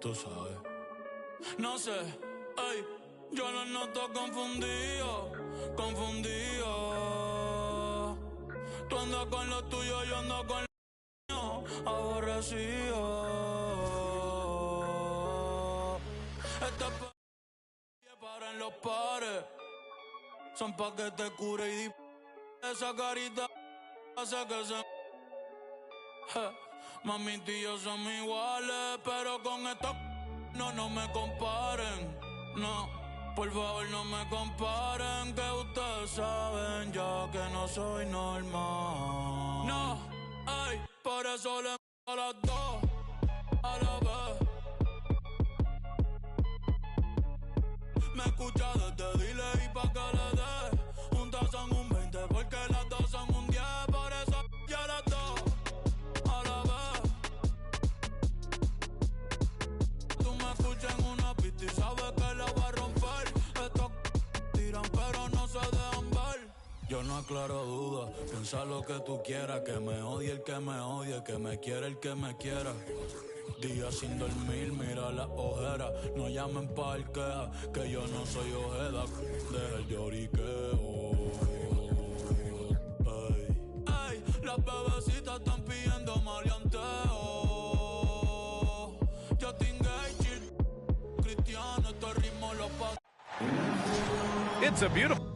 Tú sabes. No sé, ey, yo lo noto confundido, confundido. Tú andas con lo tuyo, yo ando con lo mío, aborrecido. Estas para en los pares, son pa' que te cure y esa carita hace que se... Mami, tú y yo somos iguales, pero con esto no me comparen, no. Por favor, no me comparen, que ustedes saben ya que no soy normal. No, ay, por eso le a las dos, a la vez. Me escucha desde delay pa' que le dé. Juntas son un 20 porque las dos son un 10. Por eso ya las dos, a la vez. Tú me escuchas en una pista y sabes que la voy a romper. Estos tiran pero no se dejan ver. Yo no aclaro dudas, piensa lo que tú quieras. Que me odie el que me odie, que me quiera el que me quiera. Días sin dormir, mira las ojeras. No llamen parquea, que yo no soy ojeda. Deja el lloriqueo. Ey, ey, las bebecitas están pidiendo maleanteo. Justin Gage, Cristiano, estos ritmos los pasos. It's a beautiful...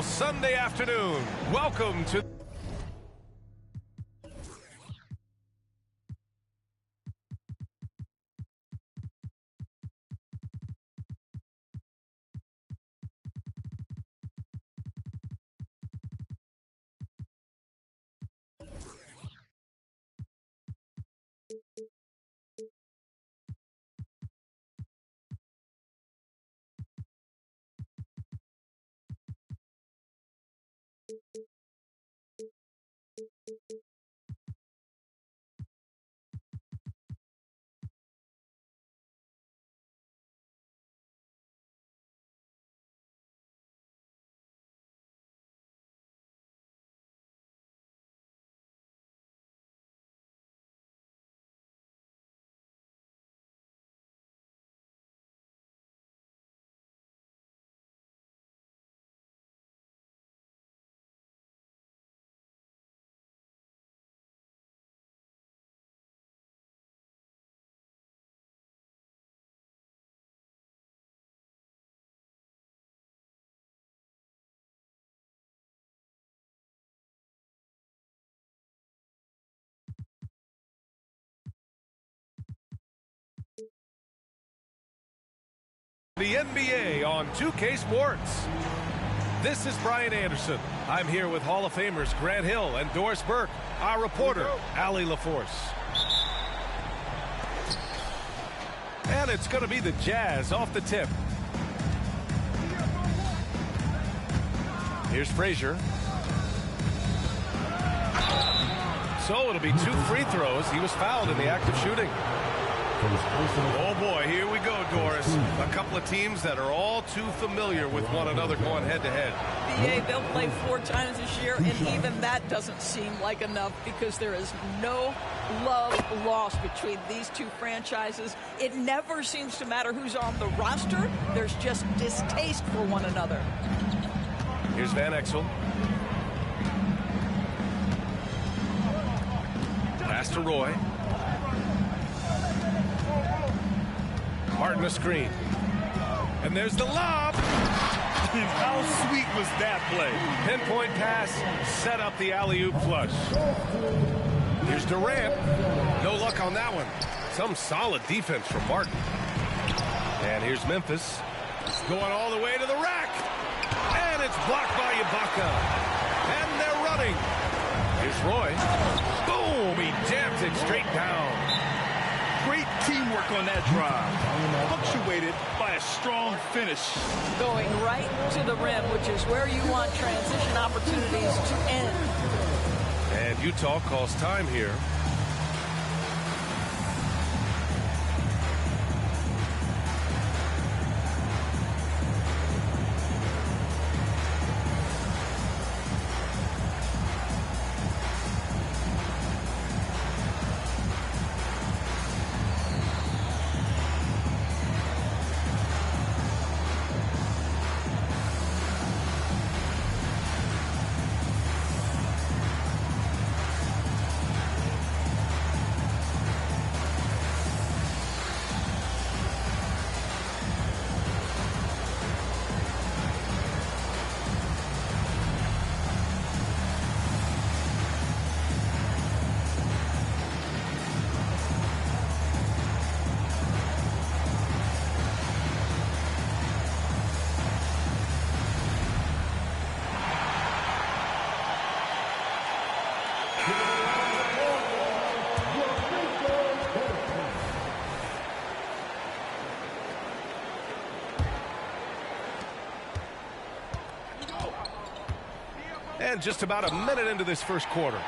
Sunday afternoon. Welcome to... The NBA on 2K Sports. This is Brian Anderson. I'm here with Hall of Famers Grant Hill and Doris Burke, our reporter, Allie LaForce. And it's going to be the Jazz off the tip. Here's Frazier. So it'll be 2 free throws. He was fouled in the act of shooting. Oh boy, here we go, Doris. A couple of teams that are all too familiar with one another going head-to-head. BA, they'll play 4 times this year, and even that doesn't seem like enough because there is no love lost between these 2 franchises. It never seems to matter who's on the roster. There's just distaste for one another. Here's Van Exel. Pass to Roy. Martin a screen. And there's the lob. How sweet was that play? Pinpoint pass, set up the alley-oop flush. Here's Durant. No luck on that one. Some solid defense from Martin. And here's Memphis. Going all the way to the rack. And it's blocked by Ibaka. And they're running. Here's Roy. Boom! He jams it straight down. Great teamwork on that drive. Punctuated by a strong finish. Going right to the rim, which is where you want transition opportunities to end. And Utah calls time here. And just about a minute into this first quarter.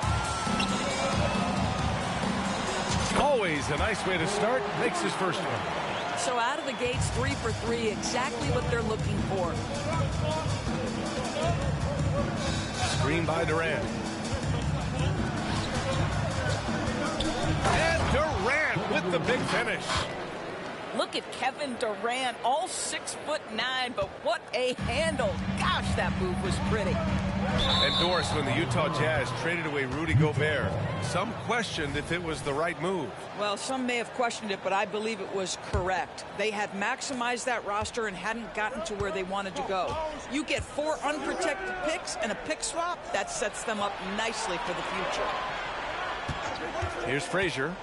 Always a nice way to start. Makes his first one. So out of the gates, 3 for 3, exactly what they're looking for. Screen by Durant. And Durant with the big finish. Look at Kevin Durant, all 6'9", but what a handle. Gosh, that move was pretty. And Doris, when the Utah Jazz traded away Rudy Gobert, some questioned if it was the right move. Well, some may have questioned it, but I believe it was correct. They had maximized that roster and hadn't gotten to where they wanted to go. You get 4 unprotected picks and a pick swap, that sets them up nicely for the future. Here's Frazier.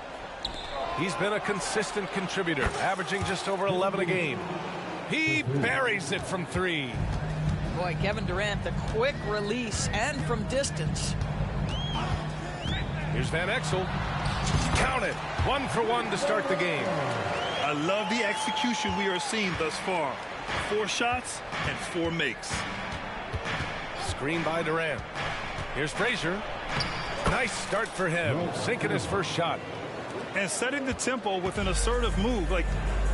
He's been a consistent contributor, averaging just over 11 a game. He buries it from 3. Boy, Kevin Durant, the quick release and from distance. Here's Van Exel. Count it. 1 for 1 to start the game. I love the execution we are seeing thus far. 4 shots and 4 makes. Screen by Durant. Here's Frazier. Nice start for him, sinking his first shot. And setting the tempo with an assertive move. Like,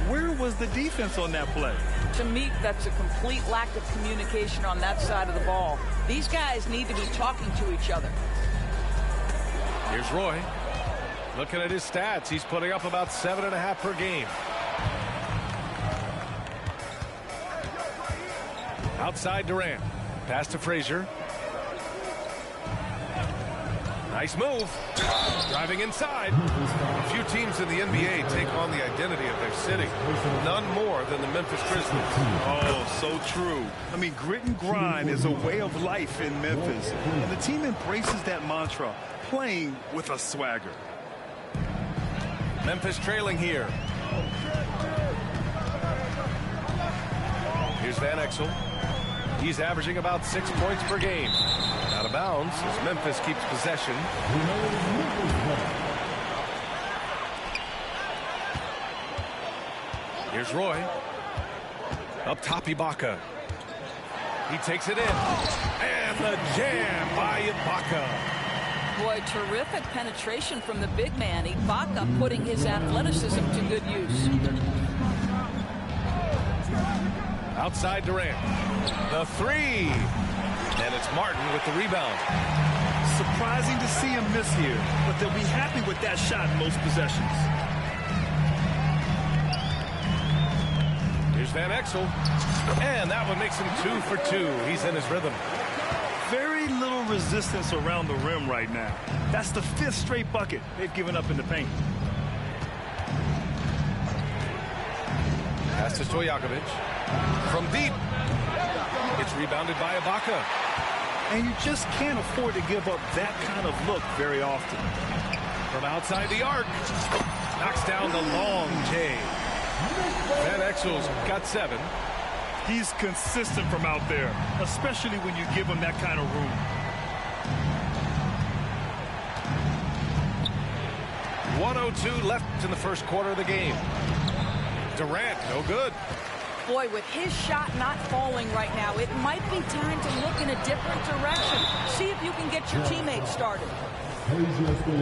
where was the defense on that play? To me, that's a complete lack of communication on that side of the ball. These guys need to be talking to each other. Here's Roy. Looking at his stats, he's putting up about 7.5 per game. Outside Durant. Pass to Frazier. Nice move. Driving inside. A few teams in the NBA take on the identity of their city. None more than the Memphis Grizzlies. Oh, so true. I mean, grit and grind is a way of life in Memphis. And the team embraces that mantra, playing with a swagger. Memphis trailing here. Here's Van Exel. He's averaging about 6 points per game. Out of bounds as Memphis keeps possession. Here's Roy. Up top, Ibaka. He takes it in. And the jam by Ibaka. Boy, terrific penetration from the big man. Ibaka putting his athleticism to good use. Outside Durant. The three. And it's Martin with the rebound. Surprising to see him miss here, but they'll be happy with that shot in most possessions. Here's Van Exel. And that one makes him 2 for 2. He's in his rhythm. Very little resistance around the rim right now. That's the 5th straight bucket they've given up in the paint. Pass to Stojakovic. From deep. It's rebounded by Ibaka. And you just can't afford to give up that kind of look very often. From outside the arc. Knocks down the long J. Van Exel's got 7. He's consistent from out there, especially when you give him that kind of room. .102 left in the first quarter of the game. Durant, no good. Boy, with his shot not falling right now, it might be time to look in a different direction. See if you can get your teammates started.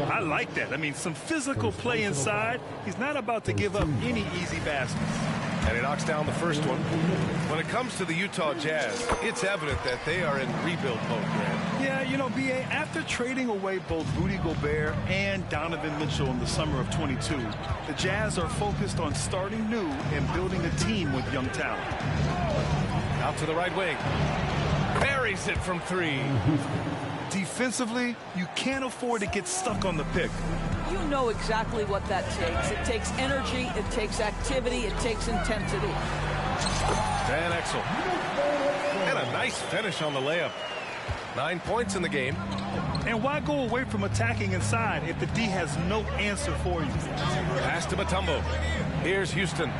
I like that. I mean, some physical play inside. He's not about to give up any easy baskets. And he knocks down the first one. When it comes to the Utah Jazz, it's evident that they are in rebuild mode, Grant. Yeah, you know, B.A., after trading away both Rudy Gobert and Donovan Mitchell in the summer of 22, the Jazz are focused on starting new and building a team with young talent. Out to the right wing. Buries it from 3. Defensively, you can't afford to get stuck on the pick. You know exactly what that takes. It takes energy, it takes activity, it takes intensity. Van Exel. And a nice finish on the layup. 9 points in the game. And why go away from attacking inside if the D has no answer for you? Pass to Mutombo. Here's Houston.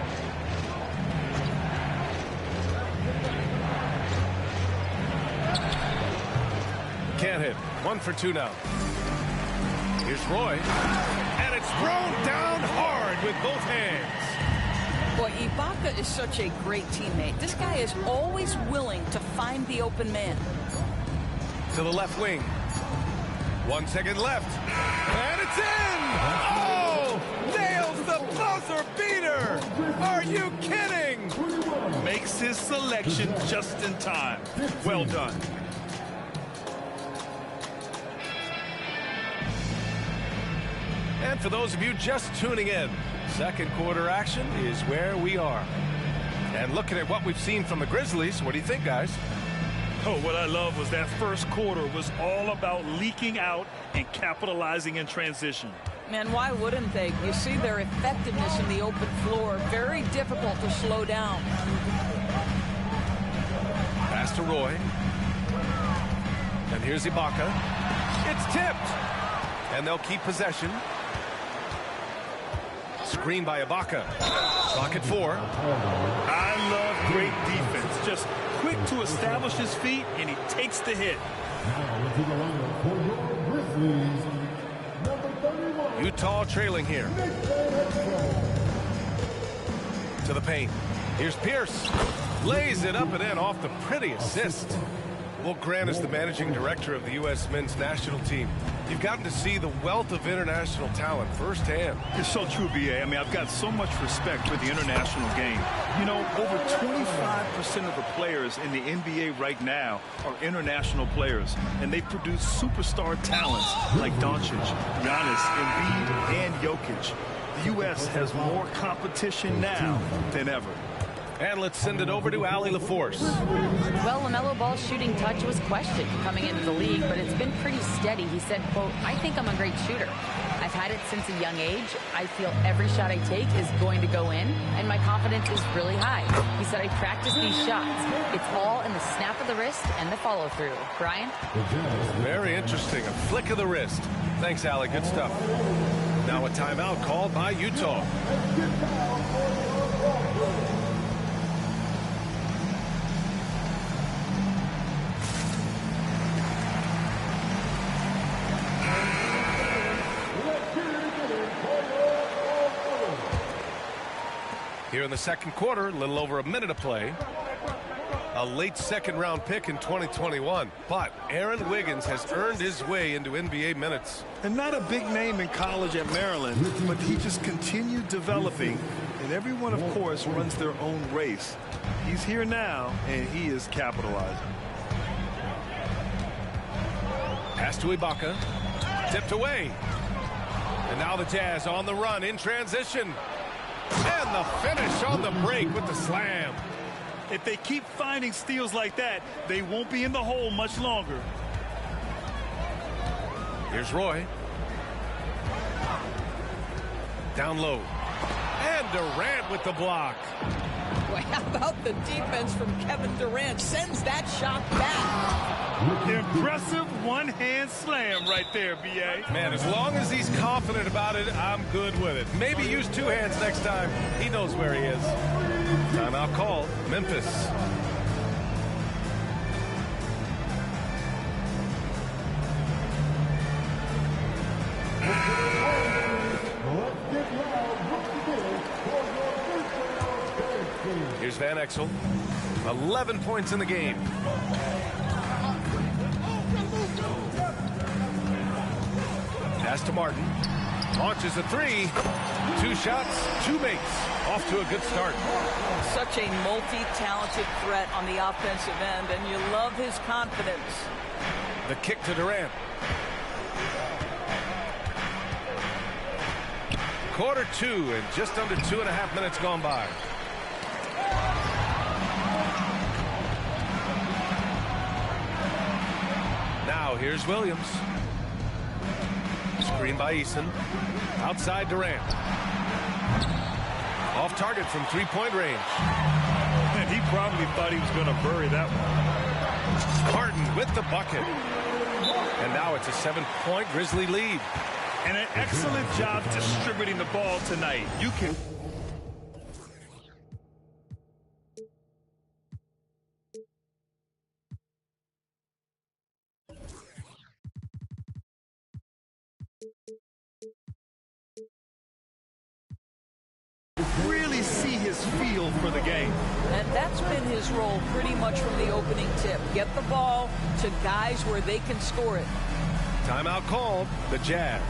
Can't hit. 1 for 2 now. Here's Roy. And it's thrown down hard with both hands. Boy, Ibaka is such a great teammate. This guy is always willing to find the open man. To the left wing. 1 second left. And it's in! Oh! Nails the buzzer beater! Are you kidding? Makes his selection just in time. Well done. And for those of you just tuning in, second quarter action is where we are. And looking at what we've seen from the Grizzlies, what do you think, guys? Oh, what I love was that first quarter was all about leaking out and capitalizing in transition. Man, why wouldn't they? You see their effectiveness in the open floor. Very difficult to slow down. Pass to Roy. And here's Ibaka. It's tipped. And they'll keep possession. Screen by Ibaka. Clock at 4. I love great defense. Just quick to establish his feet, and he takes the hit. Utah trailing here. To the paint. Here's Pierce. Lays it up and in off the pretty assist. Well, Grant is the managing director of the U.S. men's national team. You've gotten to see the wealth of international talent firsthand. It's so true, B.A. I mean, I've got so much respect for the international game. You know, over 25% of the players in the NBA right now are international players, and they produce superstar talents like Doncic, Giannis, Embiid, and Jokic. The U.S. has more competition now than ever. And let's send it over to Allie LaForce. Well, LaMelo Ball's shooting touch was questioned coming into the league, but it's been pretty steady. He said, quote, "I think I'm a great shooter. I've had it since a young age. I feel every shot I take is going to go in, and my confidence is really high." He said, "I practice these shots. It's all in the snap of the wrist and the follow-through." Brian? Very interesting. A flick of the wrist. Thanks, Allie. Good stuff. Now a timeout called by Utah. Here in the second quarter, a little over a minute of play. A late second-round pick in 2021. But Aaron Wiggins has earned his way into NBA minutes. And not a big name in college at Maryland, but he just continued developing. And everyone, of course, runs their own race. He's here now, and he is capitalizing. Pass to Ibaka. Tipped away. And now the Jazz on the run in transition. And the finish on the break with the slam. If they keep finding steals like that, they won't be in the hole much longer. Here's Roy. Down low. And Durant with the block. Well, how about the defense from Kevin Durant? Sends that shot back. Impressive one-hand slam right there, B.A. Man, as long as he's confident about it, I'm good with it. Maybe use two hands next time. He knows where he is. Timeout call, Memphis. Here's Van Exel. 11 points in the game. Pass to Martin. Launches a three. 2 shots, 2 makes. Off to a good start. Such a multi-talented threat on the offensive end, and you love his confidence. The kick to Durant. Quarter 2 and just under 2.5 minutes gone by. Now here's Williams. Screen by Eason. Outside Durant. Off target from 3-point range. And he probably thought he was going to bury that one. Martin with the bucket. And now it's a 7-point Grizzly lead. And an excellent job distributing the ball tonight. You can... really see his feel for the game. And that's been his role pretty much from the opening tip. Get the ball to guys where they can score it. Timeout called, the Jazz.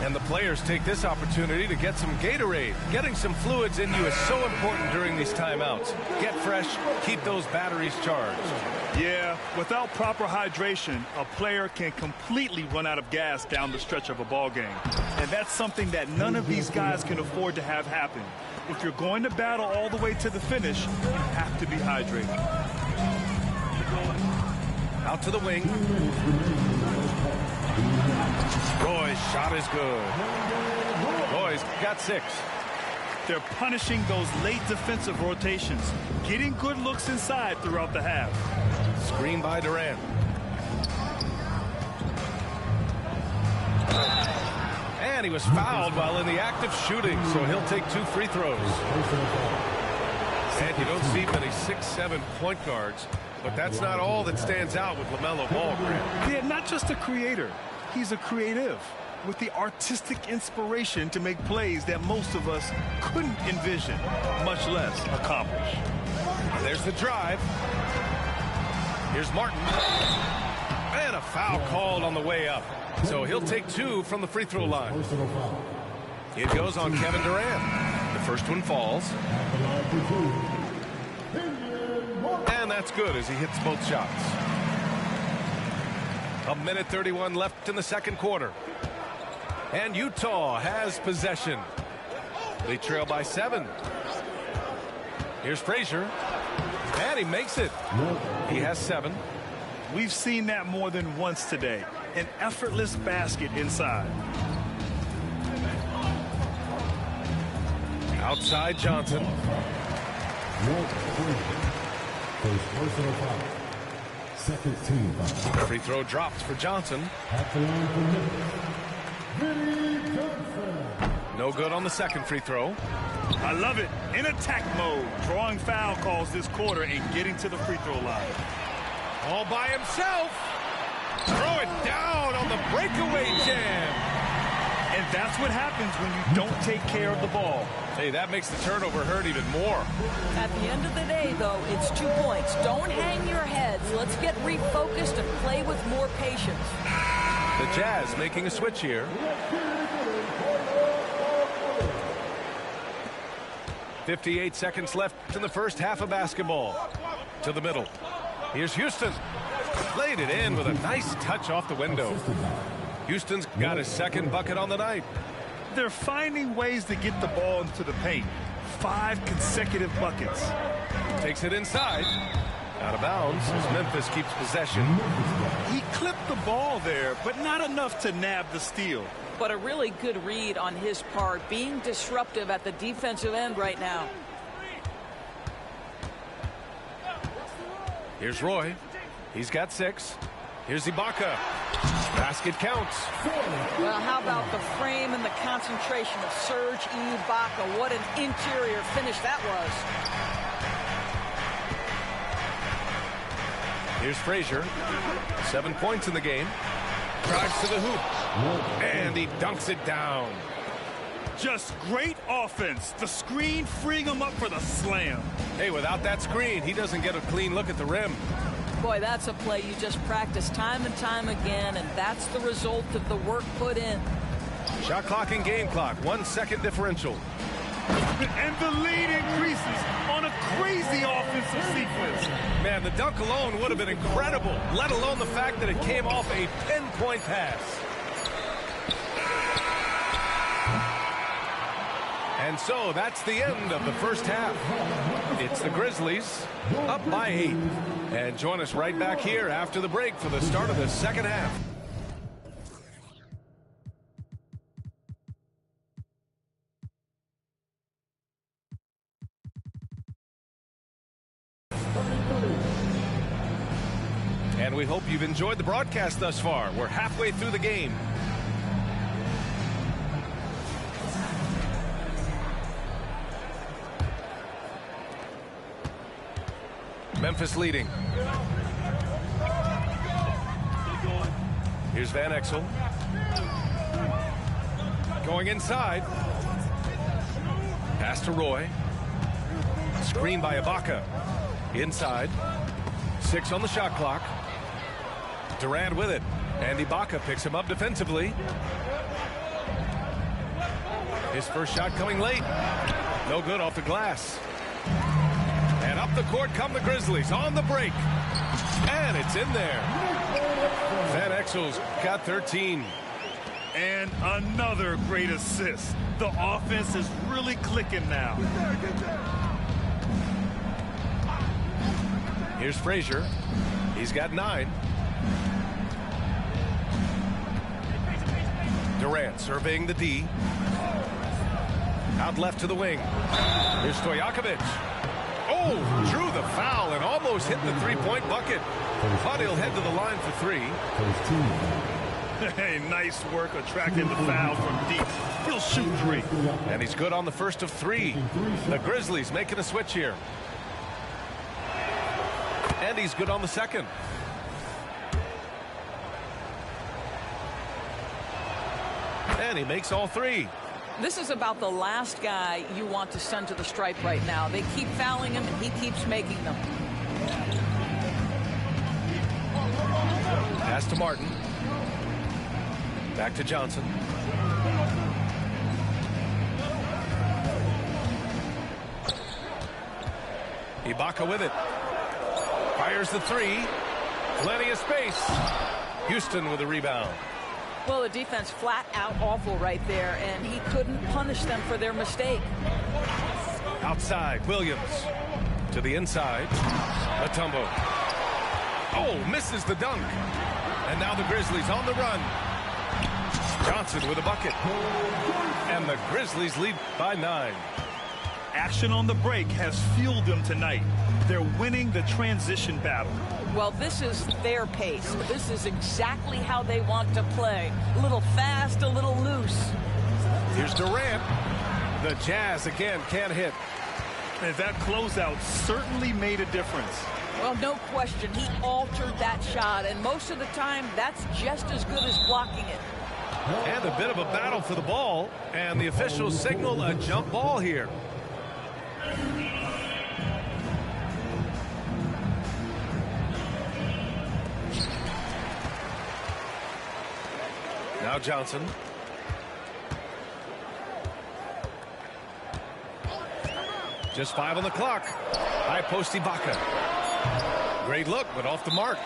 And the players take this opportunity to get some Gatorade. Getting some fluids in you is so important during these timeouts. Get fresh, keep those batteries charged. Yeah, without proper hydration, a player can completely run out of gas down the stretch of a ball game. And that's something that none of these guys can afford to have happen. If you're going to battle all the way to the finish, you have to be hydrated. Out to the wing. Roy's shot is good. Roy's got 6. They're punishing those late defensive rotations, getting good looks inside throughout the half. Screen by Durant. And he was fouled while in the act of shooting, so he'll take 2 free throws. And you don't see many 6-7 point guards, but that's not all that stands out with LaMelo Ball, Grant. Yeah, not just a creator. He's a creative with the artistic inspiration to make plays that most of us couldn't envision, much less accomplish. There's the drive. Here's Martin. And a foul called on the way up. So he'll take 2 from the free throw line. It goes on Kevin Durant. The first one falls. And that's good as he hits both shots. 1:31 left in the second quarter. And Utah has possession. They trail by 7. Here's Frazier. And he makes it. He has 7. We've seen that more than once today. An effortless basket inside. Outside Johnson. Second team foul. Free throw dropped for Johnson. No good on the second free throw. I love it. In attack mode, drawing foul calls this quarter and getting to the free throw line. All by himself. Throw it down on the breakaway jam. And that's what happens when you don't take care of the ball. Hey, that makes the turnover hurt even more. At the end of the day, though, it's 2 points. Don't hang your heads. Let's get refocused and play with more patience. The Jazz making a switch here. 58 seconds left in the first half of basketball. To the middle. Here's Houston. Laid it in with a nice touch off the window. Houston's got his second bucket on the night. They're finding ways to get the ball into the paint. 5 consecutive buckets. Takes it inside. Out of bounds as Memphis keeps possession. He clipped the ball there, but not enough to nab the steal. But a really good read on his part, being disruptive at the defensive end right now. Here's Roy. He's got 6. Here's Ibaka. Basket counts. Well, how about the frame and the concentration of Serge Ibaka? What an interior finish that was. Here's Frazier. 7 points in the game. Drives to the hoop. And he dunks it down. Just great offense. The screen freeing him up for the slam. Hey, without that screen, he doesn't get a clean look at the rim. Boy, that's a play you just practice time and time again, and that's the result of the work put in. Shot clock and game clock. 1 second differential. And the lead increases on a crazy offensive sequence. Man, the dunk alone would have been incredible, let alone the fact that it came off a pinpoint pass. And so that's the end of the first half. It's the Grizzlies up by 8. And join us right back here after the break for the start of the second half. And we hope you've enjoyed the broadcast thus far. We're halfway through the game. Memphis leading. Here's Van Exel. Going inside. Pass to Roy. Screen by Ibaka. Inside. 6 on the shot clock. Durant with it. And Ibaka picks him up defensively. His first shot coming late. No good off the glass. And up the court come the Grizzlies on the break. And it's in there. Van Exel's got 13. And another great assist. The offense is really clicking now. Here's Frazier. He's got 9. Durant surveying the D. Out left to the wing. Here's Stojakovic. Oh, drew the foul and almost hit the three-point bucket. But he'll head to the line for 3. Hey, nice work attracting the foul from deep. He'll shoot 3. And he's good on the first of 3. The Grizzlies making a switch here. And he's good on the second. And he makes all 3. This is about the last guy you want to send to the stripe right now. They keep fouling him, and he keeps making them. Pass to Martin. Back to Johnson. Ibaka with it. Fires the 3. Plenty of space. Houston with a rebound. Well, the defense flat out awful right there, and he couldn't punish them for their mistake. Outside, Williams. To the inside. Mutombo. Oh, misses the dunk. And now the Grizzlies on the run. Johnson with a bucket. And the Grizzlies lead by 9. Action on the break has fueled them tonight. They're winning the transition battle. Well, this is their pace. This is exactly how they want to play. A little fast, a little loose. Here's Durant. The Jazz again can't hit. And that closeout certainly made a difference. Well, no question. He altered that shot, and most of the time, that's just as good as blocking it. And a bit of a battle for the ball. And the officials signal a jump ball here. Now Johnson. Just 5 on the clock. High post Ibaka. Great look, but off the mark.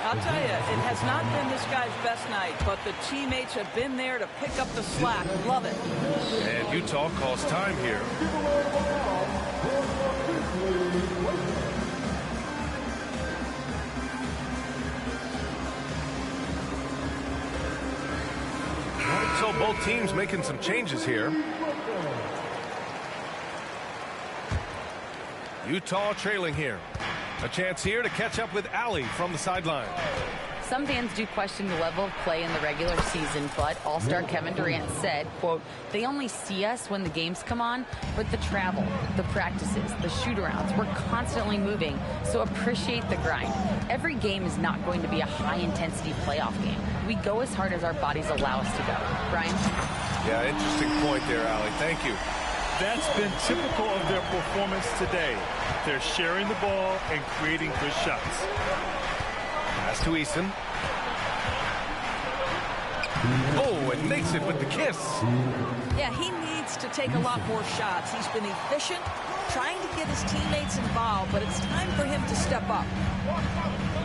I'll tell you, it has not been this guy's best night, but the teammates have been there to pick up the slack. Love it. And Utah calls time here. So both teams making some changes here. Utah trailing here. A chance here to catch up with Allie from the sideline. Some fans do question the level of play in the regular season, but All-Star Kevin Durant said, quote, they only see us when the games come on, but the travel, the practices, the shoot-arounds, we're constantly moving, so appreciate the grind. Every game is not going to be a high-intensity playoff game. We go as hard as our bodies allow us to go. Brian? Yeah, interesting point there, Allie. Thank you. That's been typical of their performance today. They're sharing the ball and creating good shots. Pass to Eason. Oh, and makes it with the kiss. Yeah, he needs to take a lot more shots. He's been efficient, trying to get his teammates involved, but it's time for him to step up.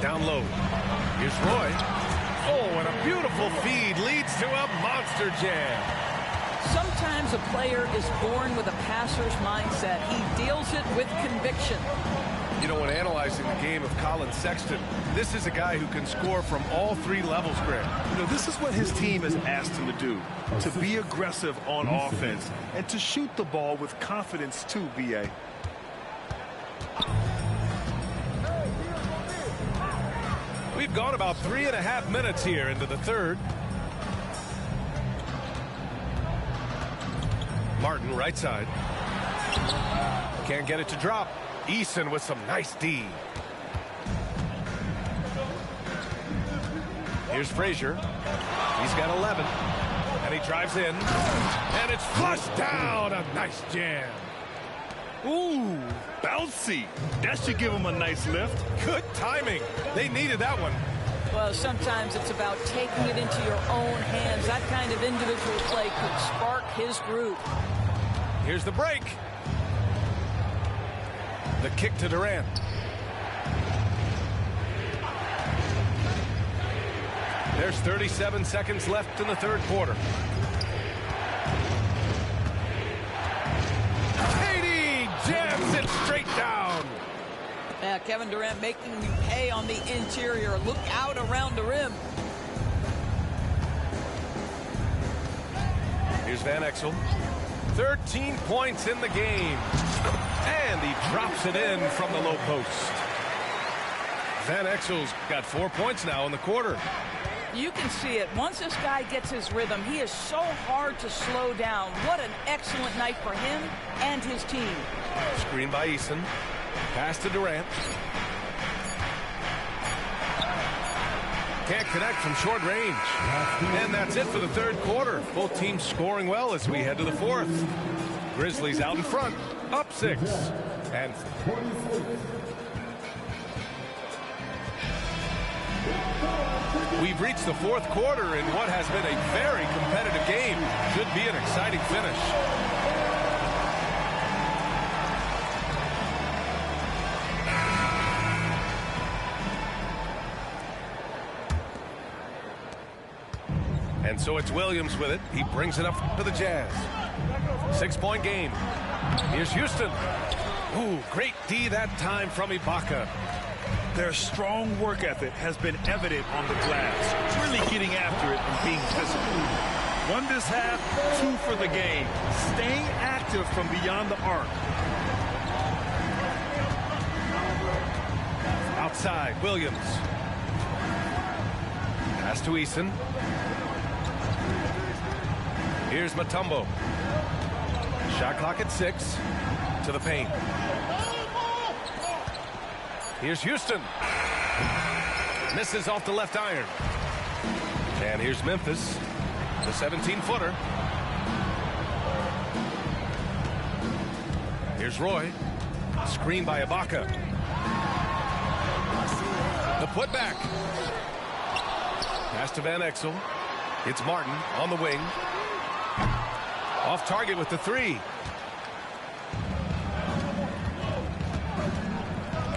Down low. Here's Roy. Oh, and a beautiful feed leads to a monster jam. Sometimes a player is born with a passer's mindset. He deals it with conviction. You know, when analyzing the game of Colin Sexton, this is a guy who can score from all 3 levels, Greg. You know, this is what his team has asked him to do, to be aggressive on offense and to shoot the ball with confidence too, B.A. We've gone about 3.5 minutes here into the third. Martin, right side. Can't get it to drop. Eason with some nice D. Here's Frazier. He's got 11. And he drives in. And it's flushed down. A nice jam. Ooh, bouncy. That should give him a nice lift. Good timing. They needed that one. Well, sometimes it's about taking it into your own hands. That kind of individual play could spark his group. Here's the break. The kick to Durant. There's 37 seconds left in the third quarter. KD jams it straight down. Yeah, Kevin Durant making you pay on the interior. Look out around the rim. Here's Van Exel. 13 points in the game. And he drops it in from the low post. Van Exel's got 4 points now in the quarter. You can see it. Once this guy gets his rhythm, he is so hard to slow down. What an excellent night for him and his team. Screen by Eason. Pass to Durant. Can't connect from short range. And that's it for the third quarter. Both teams scoring well as we head to the fourth. Grizzlies out in front. Up 6. And we've reached the fourth quarter in what has been a very competitive game. Should be an exciting finish. And so it's Williams with it. He brings it up to the Jazz. 6-point game. Here's Houston. Ooh, great D that time from Ibaka. Their strong work ethic has been evident on the glass, really getting after it and being physical. 1 this half, 2 for the game. Staying active from beyond the arc. Outside, Williams. Pass to Eason. Here's Mutombo. Shot clock at 6. To the paint. Here's Houston. Misses off the left iron. And here's Memphis. The 17-footer. Here's Roy. Screen by Ibaka. The putback. Pass to Van Exel. It's Martin on the wing. Off target with the three.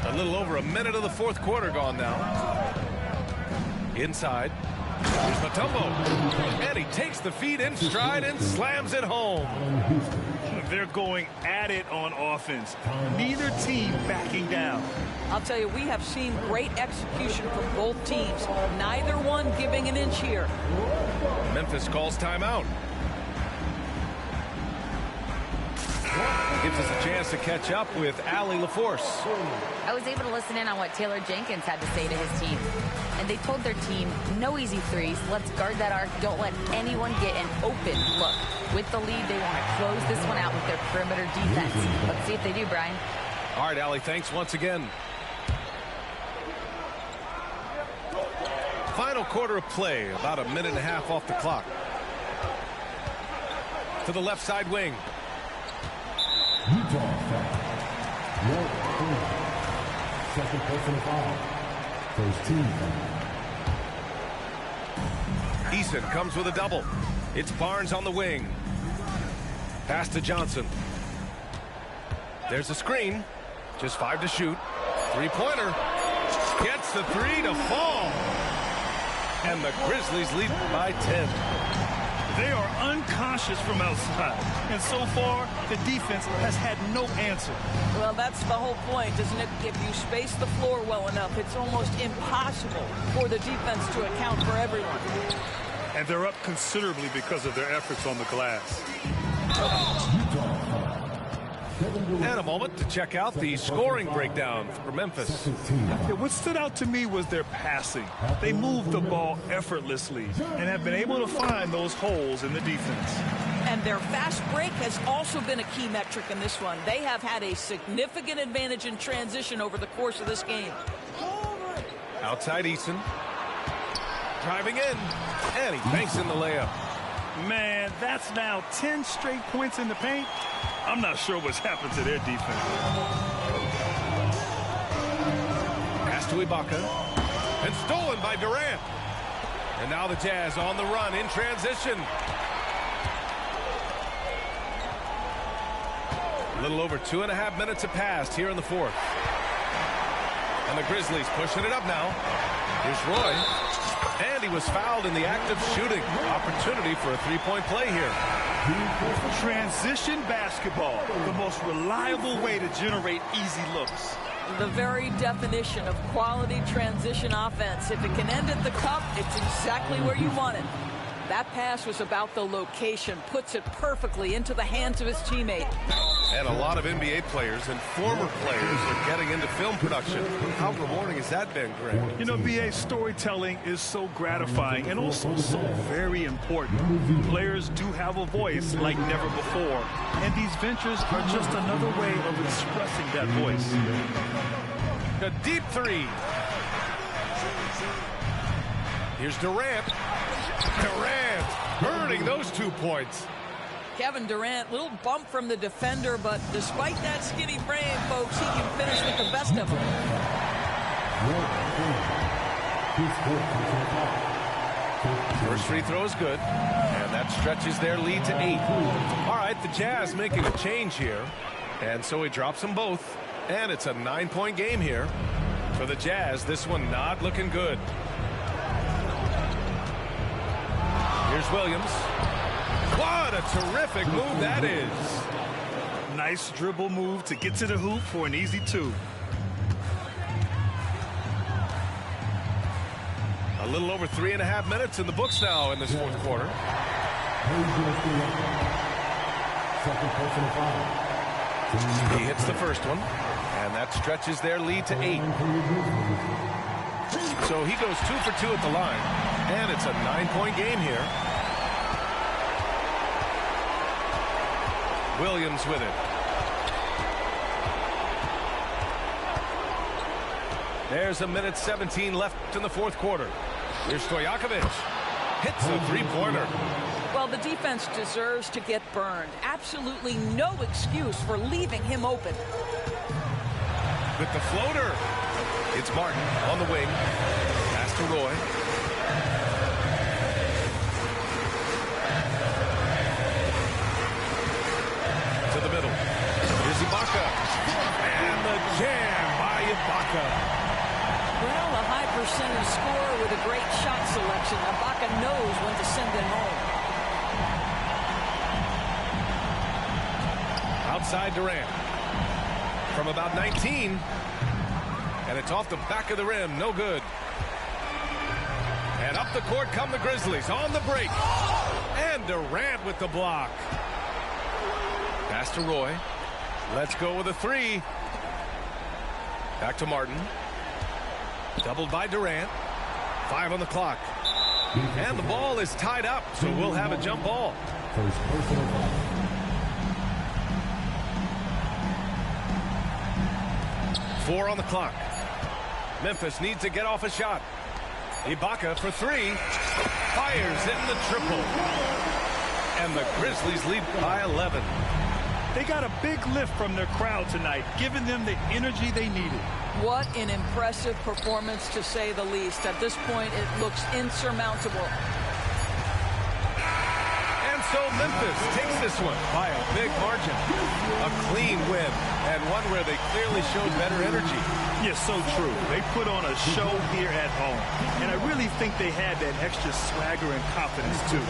A little over a minute of the fourth quarter gone now. Inside. Here's Mutombo. And he takes the feed in stride and slams it home. They're going at it on offense. Neither team backing down. I'll tell you, we have seen great execution from both teams. Neither one giving an inch here. Memphis calls timeout. Gives us a chance to catch up with Allie LaForce. I was able to listen in on what Taylor Jenkins had to say to his team. And they told their team, no easy threes. Let's guard that arc. Don't let anyone get an open look. With the lead, they want to close this one out with their perimeter defense. Let's see if they do, Brian. All right, Allie, thanks once again. Final quarter of play, about a minute and a half off the clock. To the left side wing. Utah foul. Second personal foul. First team foul. Eason comes with a double. It's Barnes on the wing. Pass to Johnson. There's a screen. Just 5 to shoot. Three-pointer. Gets the three to fall. And the Grizzlies lead by 10. They are unconscious from outside. And so far, the defense has had no answer. Well, that's the whole point, isn't it? If you space the floor well enough, it's almost impossible for the defense to account for everyone. And they're up considerably because of their efforts on the glass. And a moment to check out the scoring breakdown for Memphis. Yeah, what stood out to me was their passing. They moved the ball effortlessly and have been able to find those holes in the defense. And their fast break has also been a key metric in this one. They have had a significant advantage in transition over the course of this game. Outside Eason. Driving in. And he banks in the layup. Man, that's now 10 straight points in the paint. I'm not sure what's happened to their defense. Pass to Ibaka. And stolen by Durant. And now the Jazz on the run in transition. A little over 2.5 minutes have passed here in the fourth. And the Grizzlies pushing it up now. Here's Roy. And he was fouled in the act of shooting. Opportunity for a three-point play here. Transition basketball, the most reliable way to generate easy looks. The very definition of quality transition offense. If it can end at the cup, it's exactly where you want it. That pass was about the location, puts it perfectly into the hands of his teammate. And a lot of NBA players and former players are getting into film production. How rewarding has that been, Greg? You know, BA, storytelling is so gratifying and also so very important. Players do have a voice like never before, and these ventures are just another way of expressing that voice. A deep three. Here's Durant. Durant earning those 2 points. Kevin Durant, little bump from the defender, but despite that skinny frame, folks, he can finish with the best of them. First free throw is good, and that stretches their lead to 8. All right, the Jazz making a change here, and so he drops them both, and it's a 9-point game here. For the Jazz, this one not looking good. Here's Williams. What a terrific move that is. Nice dribble move to get to the hoop for an easy 2. A little over 3.5 minutes in the books now in this fourth quarter. He hits the first one, and that stretches their lead to 8. So he goes 2 for 2 at the line, and it's a 9-point game here. Williams with it. There's a minute 17 left in the fourth quarter. Here's Stojakovic. Hits a three-pointer. Well, the defense deserves to get burned. Absolutely no excuse for leaving him open. With the floater. It's Martin on the wing. Pass to Roy. To the middle. Here's Ibaka. And the jam by Ibaka. Well, a high percentage scorer with a great shot selection. Ibaka knows when to send it home. Outside Durant. From about 19. And it's off the back of the rim. No good. And up the court come the Grizzlies on the break. And Durant with the block. Pass to Roy. Let's go with a three. Back to Martin. Doubled by Durant. 5 on the clock. And the ball is tied up, so we'll have a jump ball. First personal foul. 4 on the clock. Memphis needs to get off a shot. Ibaka for 3. Fires in the triple. And the Grizzlies lead by 11. They got a big lift from their crowd tonight, giving them the energy they needed. What an impressive performance, to say the least. At this point, it looks insurmountable. And so Memphis takes this one by a big margin. A clean win, and one where they clearly showed better energy. Yes, so true. They put on a show here at home. And I really think they had that extra swagger and confidence, too.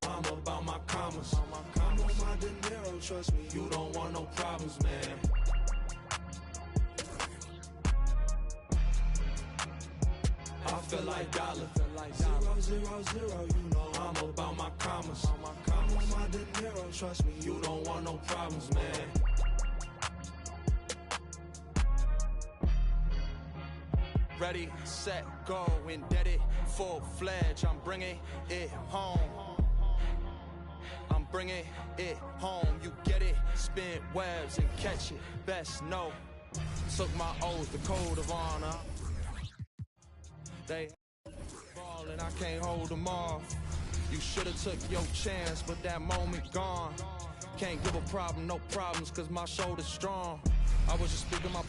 I'm about my commas. I'm on my De Niro, trust me, you don't want no problems, man. I feel like dollar. 0, 0, 0, you know I'm about my commas. I'm on my De Niro, trust me, you don't want no problems, man. Ready, set, go, indebted, full-fledged, I'm bringing it home. I'm bringing it home, you get it, spin webs and catch it, best know. Took my oath, the code of honor. They ballin', I can't hold them off. You should've took your chance, but that moment gone. Can't give a problem, no problems, cause my shoulder's strong. I was just speaking my...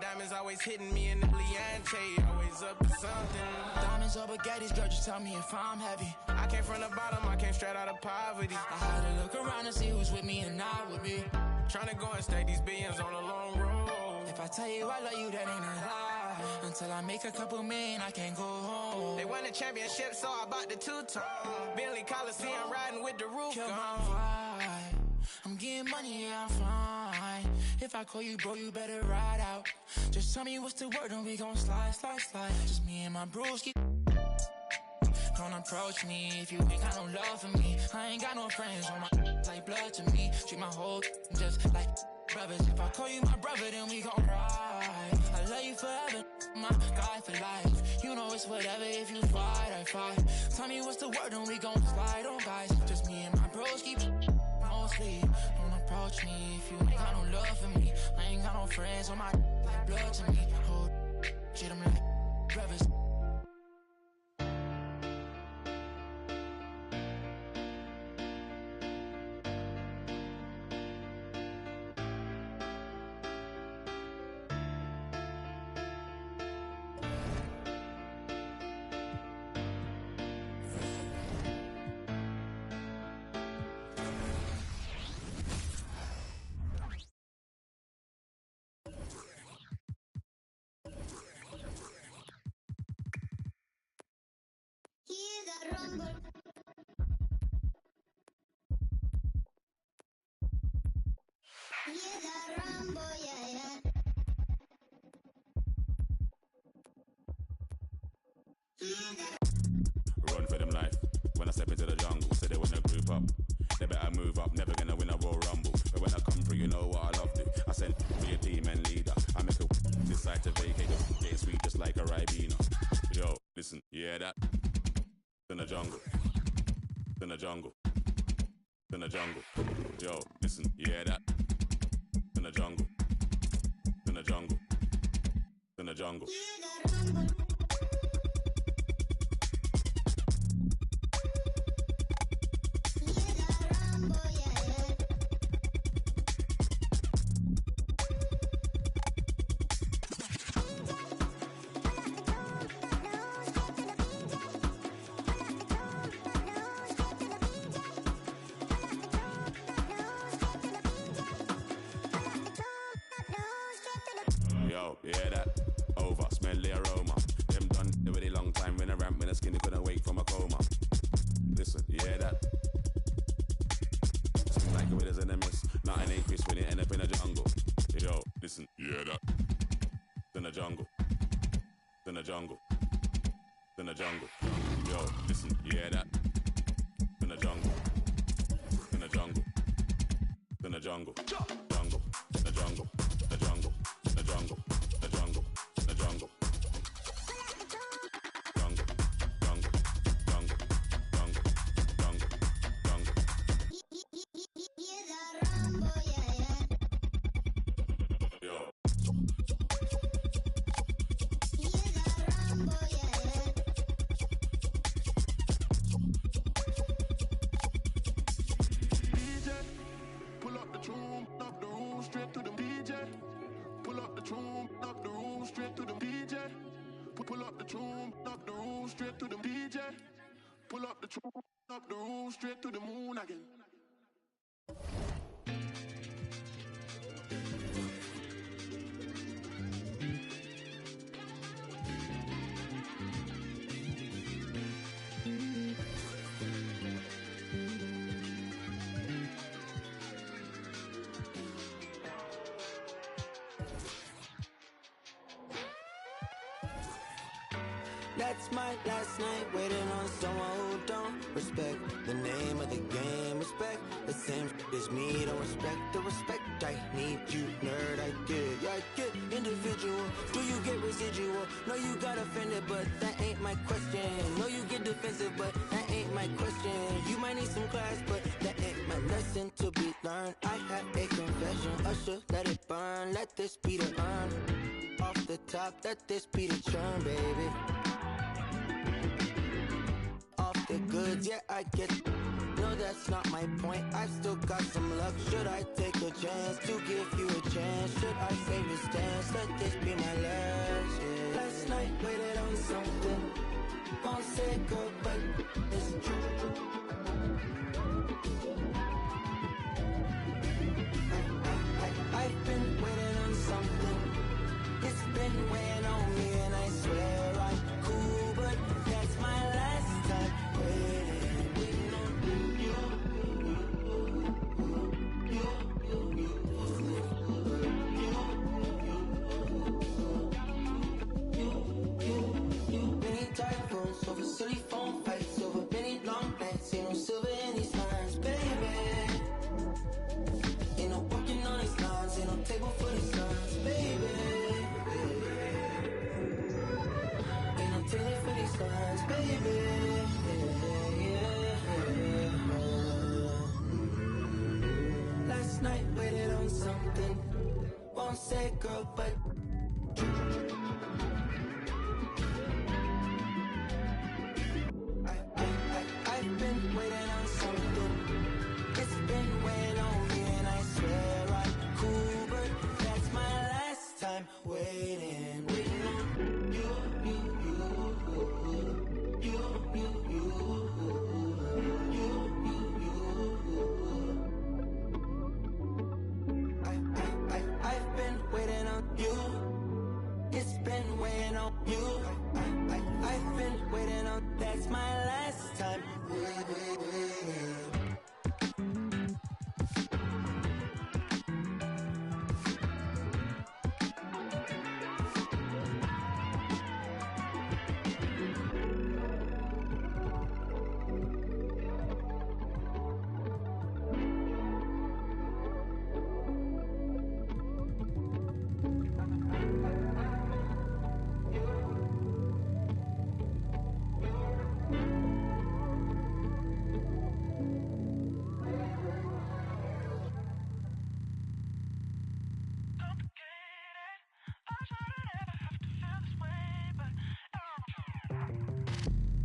diamonds always hitting me in the Leante, always up to something. Diamonds or baguettes, girl, just tell me if I'm heavy. I came from the bottom, I came straight out of poverty. I had to look around and see who's with me and not with me. Tryna go and stake these billions on a long road. If I tell you I love you, that ain't a lie. Until I make a couple million, I can't go home. They won the championship, so I bought the two-tone. Bentley Coliseum, riding with the roof gone. I'm getting money, yeah, I'm fine. If I call you, bro, you better ride out. Just tell me what's the word and we gon' slide, slide, slide. Just me and my broski. Don't approach me if you ain't got no love for me. I ain't got no friends on my like blood to me. Treat my whole just like brothers. If I call you my brother, then we gon' ride. I love you forever, my guy for life. You know it's whatever, if you fight, I fight. Tell me what's the word and we gon' slide on, guys. Just me and my bros keep mostly. Don't approach me if you ain't got no love for me. I ain't got no friends on my like blood to me. Whole shit, I'm like brothers. Run for them life. When I step into the jungle, say they wanna group up. They better move up, never gonna win a Royal Rumble. But when I come through, you know what I love to. I send for your team and leader. I make a decide to vacate the get sweet just like a Ribena. Yo, listen, you hear that? In the jungle. In the jungle. In the jungle. Yo, listen, you hear that? In the jungle. In the jungle. In the jungle. Yo, you hear that? Over, smell the aroma. Them done a really long time when I ramp, when the skinny couldn't wake from a coma. Listen, you hear that? Seems like it was in a miss. Nothing ain't crisp when it end up in a jungle. Yo, listen, you hear that? In the jungle. In the jungle. In the jungle. Yo, listen, you hear that? In the jungle. In the jungle. In the jungle. Jungle. The jungle. The jungle. The jungle. The jungle. The jungle. Jungle. Jungle. Jungle. Jungle. Jungle. Jungle. Yo. DJ, pull up the tune, up the room, straight to the DJ. Pull up the tune, up the room, straight to the DJ. Pull up the tune, up the room, straight to the DJ. Pull up the tune, up the room, straight to the moon again. That's my last night waiting on someone who don't respect the name of the game. Respect the same as me, don't respect the respect I need. You nerd, I get, yeah, I get individual. Do you get residual? No, you got offended, but that ain't my question. No, you get defensive, but that ain't my question. You might need some class, but that ain't my lesson to be learned. I have a confession, Usher, let it burn. Let this be the urn. Off the top, let this be the churn, baby. Off the goods, yeah, I get no but that's not my point. I still got some luck. Should I take a chance to give you a chance? Should I save a stance? Let this be my last. Yeah. Last night waited on something. Won't say good, but it's true. I've been waiting on something. It's been weighing on me, and I swear I'm cool, but that's my last time waiting on you. Many typhoons over silly phone fights, over many long nights, ain't no silver in these lines, baby. Ain't no walking on these lines, ain't no table for these lines, baby. Ain't no table for these lines, baby. Last night waited on something. Won't say girl, but I've been waiting on something. It's been weighing on me, and I swear I'm cool, but that's my last time waiting on you. I've been waiting on you. It's been weighing on you. I've been waiting on. That's my last time waiting.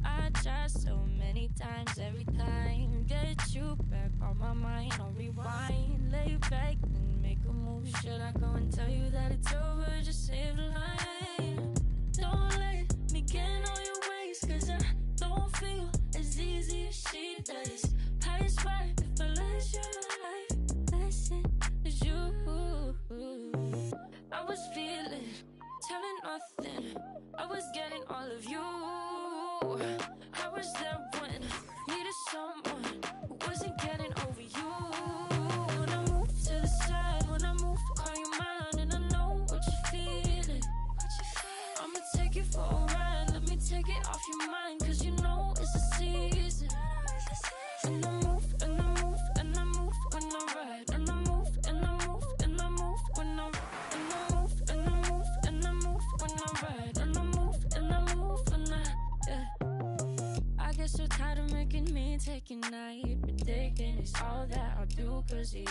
I tried so many times, every time get you back on my mind. I'll rewind, lay back and make a move. Should I go and tell you that it's over? Just save the line. Don't let me get in all your ways, cause I don't feel as easy as she does. Pass by if I let your life lesson is you. I was feeling, telling nothing. I was getting all of you. I was there when needed someone who wasn't getting over you. When I move to the side, when I move, call you mine, and I know what you're feeling. I'ma take you for a ride, let me take it off your mind, cause you know it's a season. And I move, and I move, and I move when I ride, and I move, and I move, and I move when I ride, and I move, and I move, and I move when I ride, and I move, and I move when I, yeah. I get so tired of making me take a night, ridiculous, all that I'll do cause of you.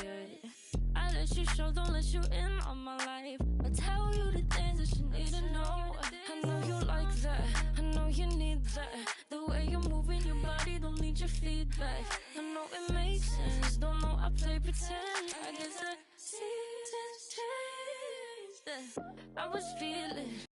I let you show, don't let you in on my life. I tell you the things that you need to know. I know you like that, I know you need that. The way you're moving your body, don't need your feedback. I know it makes sense, don't know I play pretend. I guess the seasons changed. I was feeling